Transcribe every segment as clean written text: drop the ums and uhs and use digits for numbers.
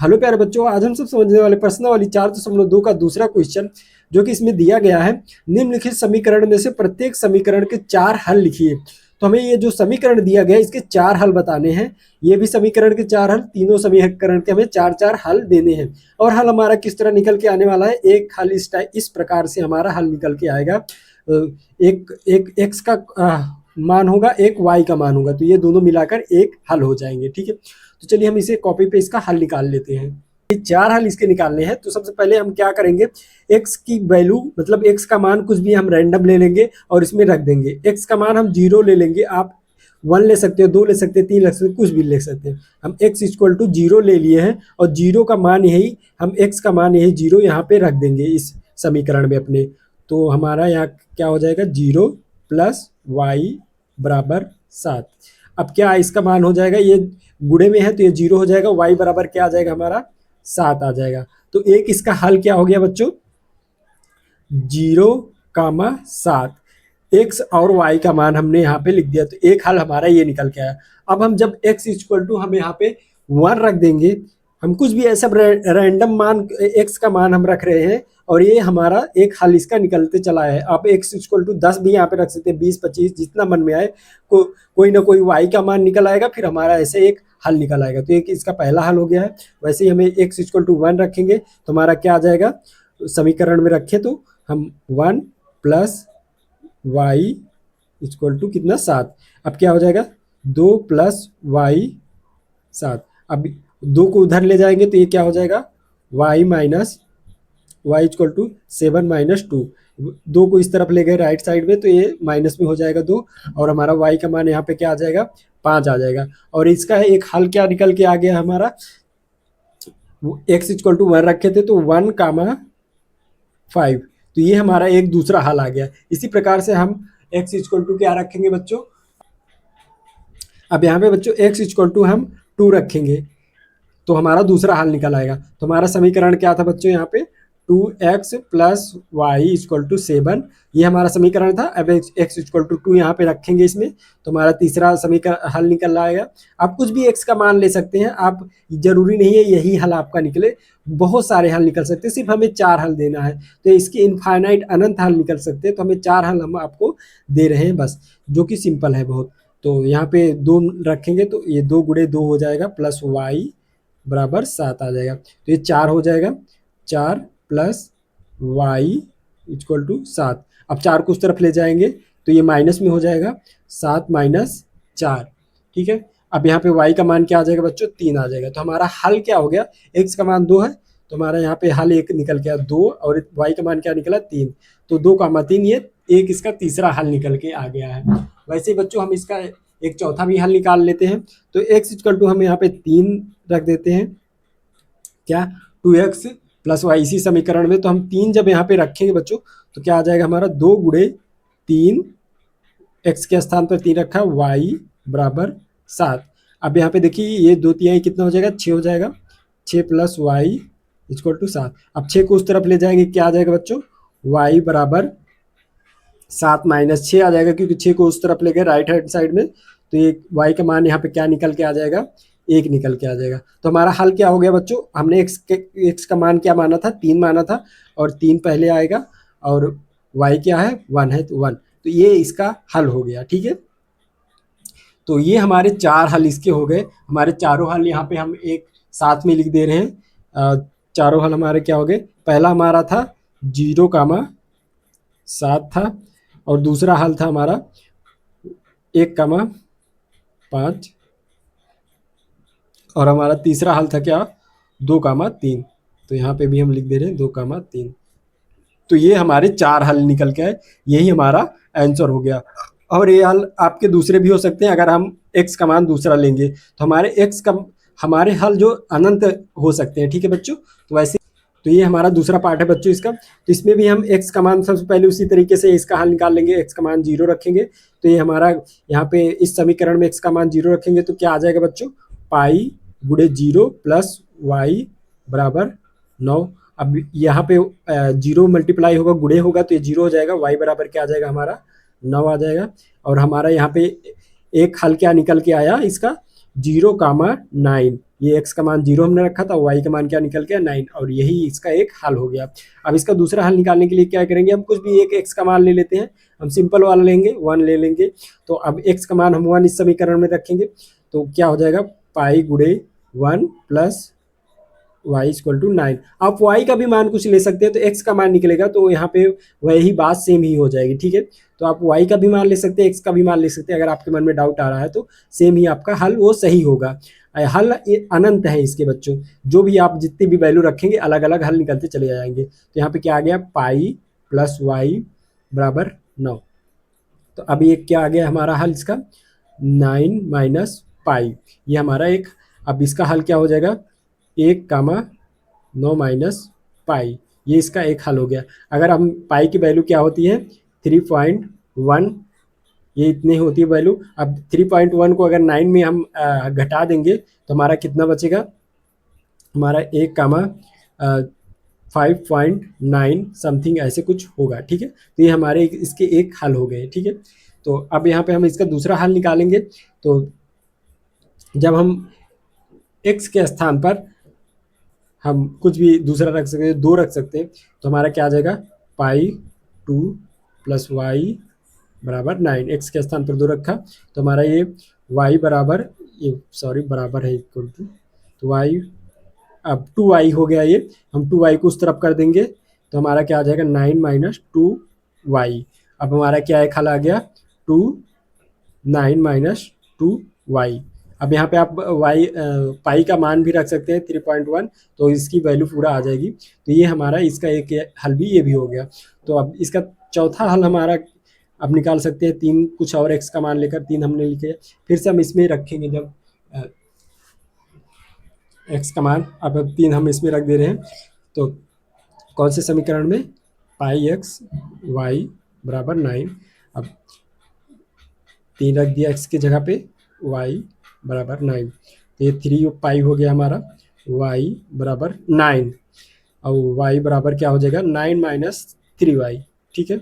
Hello प्यारे बच्चों, आज हम सब समझने वाले प्रश्नावली 4.2 का दूसरा क्वेश्चन जो कि इसमें दिया गया है, निम्नलिखित समीकरण में से प्रत्येक समीकरण के 4 हल लिखिए। तो हमें ये जो समीकरण दिया गया है इसके 4 हल बताने हैं। ये भी समीकरण के 4 हल, तीनों समीकरण के हमें 4-4 हल देने हैं। और हल हमारा किस तरह निकल के आने वाला है, एक हल इस प्रकार से हमारा हल निकल के आएगा। एक एक्स का मान होगा, एक वाई का मान होगा, तो ये दोनों मिलाकर एक हल हो जाएंगे। ठीक है, तो चलिए हम इसे कॉपी पे इसका हल निकाल लेते हैं। 4 हल इसके निकालने हैं। तो सबसे पहले हम क्या करेंगे, x की वैल्यू मतलब x का मान कुछ भी हम रैंडम ले लेंगे और इसमें रख देंगे। x का मान हम 0 ले लेंगे, आप 1 ले सकते हो, 2 ले सकते हो, 3 ले सकते हो, कुछ भी ले सकते हैं। हम x इक्वल टू 0 ले लिए हैं और 0 का मान यही, हम x का मान यही 0 यहाँ पे रख देंगे इस समीकरण में अपने। तो हमारा यहाँ क्या हो जाएगा, 0 प्लस वाई बराबर 7। अब क्या इसका मान हो जाएगा, ये गुणे में है तो ये 0 हो जाएगा, y बराबर क्या आ जाएगा हमारा 7 आ जाएगा। तो एक इसका हल क्या हो गया बच्चों, 0,7। x और y का मान हमने यहाँ पे लिख दिया, तो एक हल हमारा ये निकल के आया। अब हम जब x इक्वल टू हम यहाँ पे 1 रख देंगे, हम कुछ भी ऐसा रैंडम मान x का मान हम रख रहे हैं और ये हमारा एक हल इसका निकलते चला है। आप x इक्वल टू 10 भी यहाँ पे रख सकते हैं, 20, 25 जितना मन में आए, कोई ना कोई y का मान निकल आएगा, फिर हमारा ऐसे एक हल निकल आएगा। तो एक इसका पहला हल हो गया है। वैसे ही हमें x इक्वल टू 1 रखेंगे तो हमारा क्या आ जाएगा, समीकरण में रखें तो हम 1 प्लस वाई इक्वल टू कितना 7। अब क्या हो जाएगा, 2 प्लस वाई 7। अब 2 को उधर ले जाएंगे तो ये क्या हो जाएगा, y minus Y equal to 7 minus 2। 2 को इस तरफ ले गए राइट साइड में तो ये माइनस में हो जाएगा 2, और हमारा y का मान यहाँ पे क्या आ जाएगा, 5 आ जाएगा। और इसका एक हल क्या निकल के आ गया हमारा, x इक्वल टू 1 रखे थे तो 1,5। तो ये हमारा एक दूसरा हल आ गया। इसी प्रकार से हम x इक्वल टू क्या रखेंगे बच्चों, अब यहाँ पे बच्चों x इक्वल टू हम 2 रखेंगे तो हमारा दूसरा हल निकल आएगा। तो हमारा समीकरण क्या था बच्चों, यहाँ पे 2x plus Y equal to 7, ये हमारा समीकरण था। अब x इक्वल टू 2 यहाँ पे रखेंगे इसमें, तो हमारा तीसरा समीकरण हल निकल आएगा। आप कुछ भी x का मान ले सकते हैं, आप जरूरी नहीं है यही हल आपका निकले, बहुत सारे हल निकल सकते हैं, सिर्फ हमें 4 हल देना है। तो इसके इनफाइनाइट अनंत हल निकल सकते हैं, तो हमें 4 हल हम आपको दे रहे हैं बस, जो कि सिंपल है बहुत। तो यहाँ पे 2 रखेंगे तो ये 2 गुणे 2 हो जाएगा, प्लस वाई बराबर 7 आ जाएगा। तो ये 4 हो जाएगा, 4 प्लस वाई इक्वल टू 7। अब 4 को उस तरफ ले जाएंगे तो ये माइनस में हो जाएगा, 7 माइनस 4। ठीक है, अब यहाँ पे y का मान क्या आ जाएगा बच्चों, 3 आ जाएगा। तो हमारा हल क्या हो गया, x का मान 2 है तो हमारा यहाँ पे हल एक निकल गया 2, और y का मान क्या निकला 3। तो 2,3, ये एक इसका तीसरा हल निकल के आ गया है। वैसे ही बच्चों हम इसका एक चौथा भी हल निकाल लेते हैं। तो x इक्वल टू हम यहाँ पे 3 रख देते हैं, क्या 2x प्लस वाई इसी समीकरण में। तो हम 3 जब यहाँ पे रखेंगे बच्चों तो क्या आ जाएगा हमारा, 2 गुणे 3, x के स्थान पर 3 रखा, y बराबर 7। अब यहाँ पे देखिए ये 2 तिहाई कितना हो जाएगा, 6 हो जाएगा, 6 प्लस वाई इक्वल टू 7। अब 6 को उस तरफ ले जाएंगे, क्या आ जाएगा बच्चों, y बराबर 7 माइनस 6 आ जाएगा, क्योंकि 6 को उस तरफ ले गए राइट हैंड साइड में। तो ये y का मान यहाँ पे क्या निकल के आ जाएगा, 1 निकल के आ जाएगा। तो हमारा हल क्या हो गया बच्चों, हमने x का मान क्या माना था, 3 माना था, और 3 पहले आएगा, और y क्या है, 1 है, तो 1। तो ये इसका हल हो गया। ठीक है, तो ये हमारे 4 हल इसके हो गए। हमारे चारों हल यहाँ पे हम एक साथ में लिख दे रहे हैं। चारों हल हमारे क्या हो गए, पहला हमारा था 0,7 था, और दूसरा हल था हमारा 1,5, और हमारा तीसरा हल था क्या, 2,3। तो यहाँ पे भी हम लिख दे रहे हैं 2,3। तो ये हमारे 4 हल निकल के आए, यही हमारा आंसर हो गया। और ये हल आपके दूसरे भी हो सकते हैं, अगर हम x का मान दूसरा लेंगे तो हमारे हल जो अनंत हो सकते हैं। ठीक है बच्चों, तो वैसे तो ये हमारा दूसरा पार्ट है बच्चों इसका। तो इसमें भी हम x का मान सबसे पहले उसी तरीके से इसका हल निकाल लेंगे। x का मान 0 रखेंगे तो ये हमारा यहाँ पे इस समीकरण में x का मान 0 रखेंगे तो क्या आ जाएगा बच्चों, पाई गुणे 0 प्लस वाई बराबर 9। अब यहाँ पे 0 मल्टीप्लाई होगा, गुणे होगा, तो ये 0 हो जाएगा, y बराबर क्या आ जाएगा हमारा 9 आ जाएगा। और हमारा यहाँ पे एक हल क्या निकल के आया इसका, 0,9, ये x का मान 0 हमने रखा था, y का मान क्या निकल गया 9, और यही इसका एक हल हो गया। अब इसका दूसरा हल निकालने के लिए क्या करेंगे, हम कुछ भी एक x का मान ले लेते हैं, हम सिंपल वाला लेंगे 1 ले लेंगे। तो अब x का मान हम 1 इस समीकरण में रखेंगे, तो क्या हो जाएगा पाई गुड़े 1 प्लस y इक्वल टू 9। आप y का भी मान कुछ ले सकते हैं, तो x का मान निकलेगा, तो यहाँ पे वही बात सेम ही हो जाएगी, ठीक है। तो आप y का भी मान ले सकते हैं, x का भी मान ले सकते हैं, अगर आपके मन में डाउट आ रहा है तो सेम ही आपका हल वो सही होगा। हल अनंत है इसके बच्चों, जो भी आप जितनी भी वैल्यू रखेंगे अलग अलग हल निकलते चले जाएंगे। तो यहाँ पे क्या आ गया पाई प्लस वाई बराबर 9। तो अब ये क्या आ गया हमारा हल इसका 9 माइनस पाई, ये हमारा एक, अब इसका हल क्या हो जाएगा 1,9 माइनस पाई, ये इसका एक हल हो गया। अगर हम पाई की वैल्यू क्या होती है 3.1, ये इतनी होती है वैल्यू। अब 3.1 को अगर 9 में हम घटा देंगे तो हमारा कितना बचेगा, हमारा 5.9 समथिंग ऐसे कुछ होगा, ठीक है। तो ये हमारे इसके एक हल हो गए, ठीक है। तो अब यहाँ पे हम इसका दूसरा हल निकालेंगे, तो जब हम x के स्थान पर हम कुछ भी दूसरा रख सकते हैं, 2 रख सकते हैं, तो हमारा क्या आ जाएगा पाई 2 प्लस वाई बराबर 9, एक्स के स्थान पर 2 रखा, तो हमारा ये y बराबर, ये सॉरी बराबर है इक्वल टू, तो y अब 2y हो गया, ये हम 2y को उस तरफ कर देंगे, तो हमारा क्या आ जाएगा 9 माइनस 2y। अब हमारा क्या एक हल आ गया 9 माइनस 2y। अब यहाँ पे आप y पाई का मान भी रख सकते हैं 3.1, तो इसकी वैल्यू पूरा आ जाएगी। तो ये हमारा इसका एक हल भी ये भी हो गया। तो अब इसका चौथा हल हमारा अब निकाल सकते हैं, 3 कुछ और x का मान लेकर 3 हमने लिखे, फिर से हम इसमें रखेंगे जब x का मान, अब 3 हम इसमें रख दे रहे हैं, तो कौन से समीकरण में पाई x y बराबर 9, अब 3 रख दिया x की जगह पे, y बराबर 9, तो ये 3 पाई हो गया हमारा, y बराबर 9, और y बराबर क्या हो जाएगा 9 माइनस 3y, ठीक है।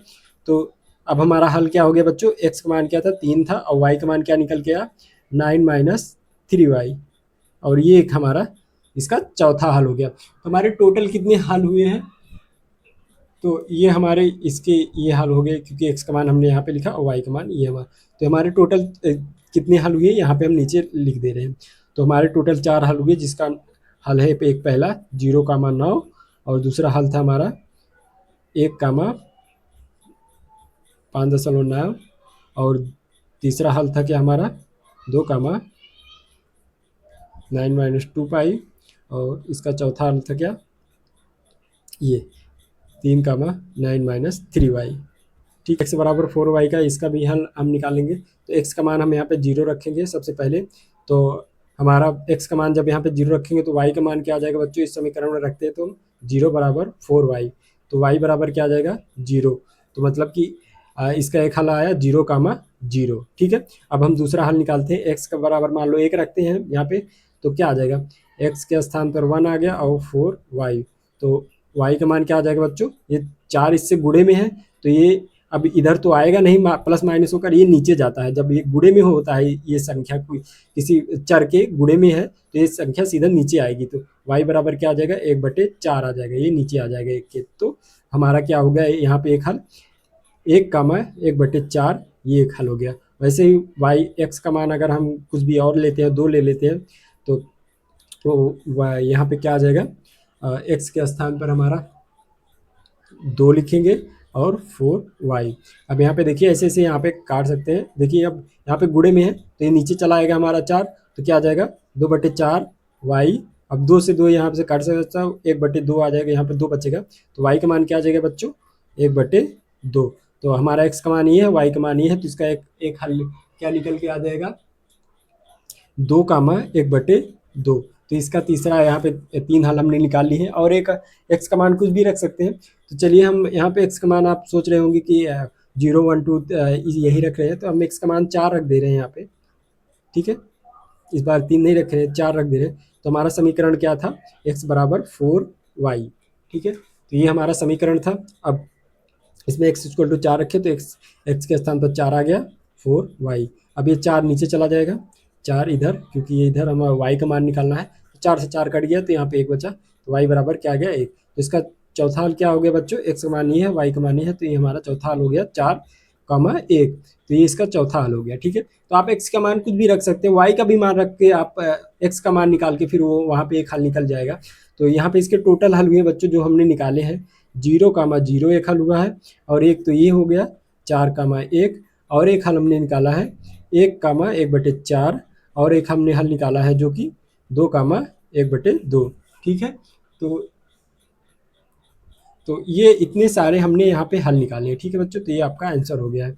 तो अब हमारा हल क्या हो गया बच्चों, x का मान क्या था 3 था, और y का मान क्या निकल गया 9 माइनस 3y, और ये एक हमारा इसका चौथा हल हो गया। तो हमारे टोटल कितने हल हुए हैं, तो ये हमारे इसके ये हल हो गए, क्योंकि x का मान हमने यहाँ पे लिखा और y का मान ये हमारा, तो हमारे टोटल कितने हल हुए यहाँ पे हम नीचे लिख दे रहे हैं। तो हमारे टोटल 4 हल हुए, जिसका हल है एक पहला 0,9, और दूसरा हल था हमारा 1,5.9, और तीसरा हल था क्या हमारा 2,9 माइनस 2 पाई, और इसका चौथा हल था क्या ये 3,9 माइनस 3y, ठीक। x बराबर 4y का इसका भी हल हम निकालेंगे। तो x का मान हम यहाँ पे 0 रखेंगे सबसे पहले, तो हमारा x का मान जब यहाँ पे 0 रखेंगे तो y का मान क्या आ जाएगा बच्चों, इस समीकरण में रखते हैं तो 0 बराबर 4y, तो y बराबर क्या आ जाएगा 0, तो मतलब कि इसका एक हल आया 0,0, ठीक है। अब हम दूसरा हल निकालते हैं, x का बराबर मान लो 1 रखते हैं यहाँ पे, तो क्या आ जाएगा x के स्थान पर 1 आ गया और 4y, तो y का मान क्या आ जाएगा बच्चों, ये 4 इससे गुणे में है, तो ये अब इधर तो आएगा नहीं, प्लस माइनस होकर ये नीचे जाता है, जब ये गुणे में होता है ये संख्या कोई किसी चर के गुणे में है तो ये संख्या सीधा नीचे आएगी, तो y बराबर क्या आ जाएगा 1/4 आ जाएगा, ये नीचे आ जाएगा 1 के। तो हमारा क्या हो गया यहाँ पे एक हल 1,1/4, ये एक हल हो गया। वैसे ही x का मान अगर हम कुछ भी और लेते हैं, 2 ले लेते हैं, तो यहाँ पे क्या आ जाएगा x के स्थान पर हमारा 2 लिखेंगे और 4y। अब यहाँ पे देखिए ऐसे ऐसे यहाँ पे काट सकते हैं, देखिए अब यहाँ पे गुणे में है तो ये नीचे चला आएगा हमारा 4, तो क्या आ जाएगा 2/4y। अब 2 से 2 यहाँ से काट सकता हूँ, 1/2 आ जाएगा, यहाँ पे 2 बचेगा, तो y का मान क्या आ जाएगा बच्चों 1/2। तो हमारा x का मान ये है, y का मान ये है, तो इसका एक हल क्या निकल के आ जाएगा 2,1/2। तो इसका तीसरा यहाँ पे 3 हल हमने निकाल ली है, और एक x का मान कुछ भी रख सकते हैं। तो चलिए हम यहाँ पे x का मान, आप सोच रहे होंगे कि 0, 1, 2 यही रख रहे हैं, तो हम x का मान 4 रख दे रहे हैं यहाँ पे, ठीक है। इस बार 3 नहीं रख रहे हैं, 4 रख दे रहे हैं। तो हमारा समीकरण क्या था x बराबर 4y, ठीक है। तो ये हमारा समीकरण था। अब इसमें x इक्वल टू 4 रखे तो x के स्थान पर 4 आ गया 4y। अब ये 4 नीचे चला जाएगा, 4 इधर, क्योंकि ये इधर हमें y का मान निकालना है, तो 4 से 4 कट गया तो यहाँ पे 1 बचा, तो y बराबर क्या आ गया 1। तो इसका चौथा हल क्या हो गया बच्चों, x का मान ये है, y का मान ये है, तो ये हमारा चौथा हल हो गया 4, 1। तो ये इसका चौथा हल हो गया। ठीक है, तो आप x का मान कुछ भी रख सकते हैं, y का भी मान रख के आप x का मान निकाल के फिर वो वहाँ पे एक हल निकल जाएगा। तो यहाँ पे इसके टोटल हल हुए बच्चों जो हमने निकाले हैं, 0, 0 एक हल हुआ है, और एक तो ये हो गया 4, 1, और एक हल हमने निकाला है 1, 1/4, और एक हमने हल निकाला है जो कि 2, 1/2। ठीक है, तो ये इतने सारे हमने यहाँ पे हल निकाले हैं। ठीक है बच्चों, तो ये आपका आंसर हो गया है।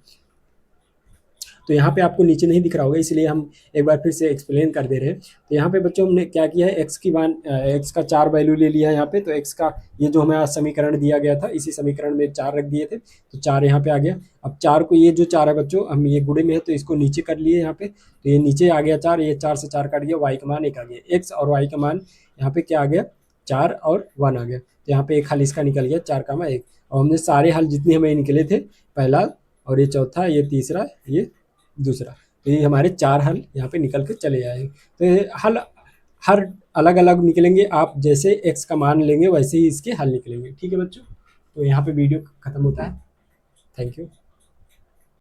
तो यहाँ पे आपको नीचे नहीं दिख रहा होगा, इसलिए हम एक बार फिर से एक्सप्लेन कर दे रहे हैं। तो यहाँ पे बच्चों हमने क्या किया है, एक्स का 4 वैल्यू ले लिया है यहाँ पे। तो एक्स का ये जो हमें समीकरण दिया गया था, इसी समीकरण में 4 रख दिए थे, तो 4 यहाँ पे आ गया। अब 4 को, ये जो 4 है बच्चों, हम ये गुणे में है तो इसको नीचे कर लिए यहाँ पे, तो ये नीचे आ गया 4, ये 4 से 4 काट गया, वाई का मान 1 आ गया। एक्स और वाई का मान यहाँ पे क्या आ गया, 4 और 1 आ गया। तो यहाँ पे एक हल इसका निकल गया 4, 1। और हमने सारे हल जितने हमें निकले थे, पहला और ये चौथा, ये तीसरा, ये दूसरा, तो ये हमारे 4 हल यहाँ पे निकल के चले आए। तो ये हल हर अलग अलग निकलेंगे, आप जैसे एक्स का मान लेंगे वैसे ही इसके हल निकलेंगे। ठीक है बच्चों, तो यहाँ पे वीडियो खत्म होता है। Thank you.